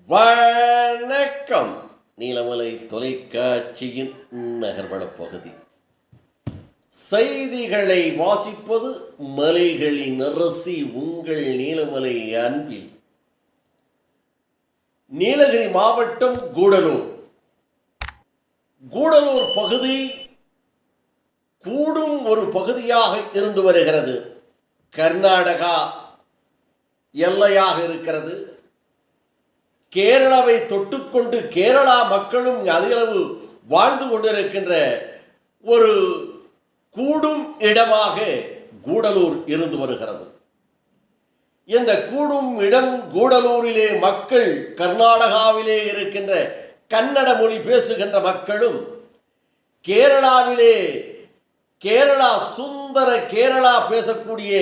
வணக்கம். நீலமலை தொலைக்காட்சியின் நகர்வட பகுதி செய்திகளை வாசிப்பது மலைகளின் அரசி உங்கள் நீலமலை அன்பில். நீலகிரி மாவட்டம் கூடலூர் பகுதி கூடும் ஒரு பகுதியாக இருந்து வருகிறது. கர்நாடகா எல்லையாக இருக்கிறது. கேரளாவை தொட்டுக்கொண்டு கேரளா மக்களும் அதிகளவு வாழ்ந்து கொண்டிருக்கின்ற ஒரு கூடும் இடமாக கூடலூர் இருந்து வருகிறது. இந்த கூடும் இடம் கூடலூரிலே மக்கள் கர்நாடகாவிலே இருக்கின்ற கன்னட மொழி பேசுகின்ற மக்களும் கேரளாவிலே கேரளா சுந்தர கேரளா பேசக்கூடிய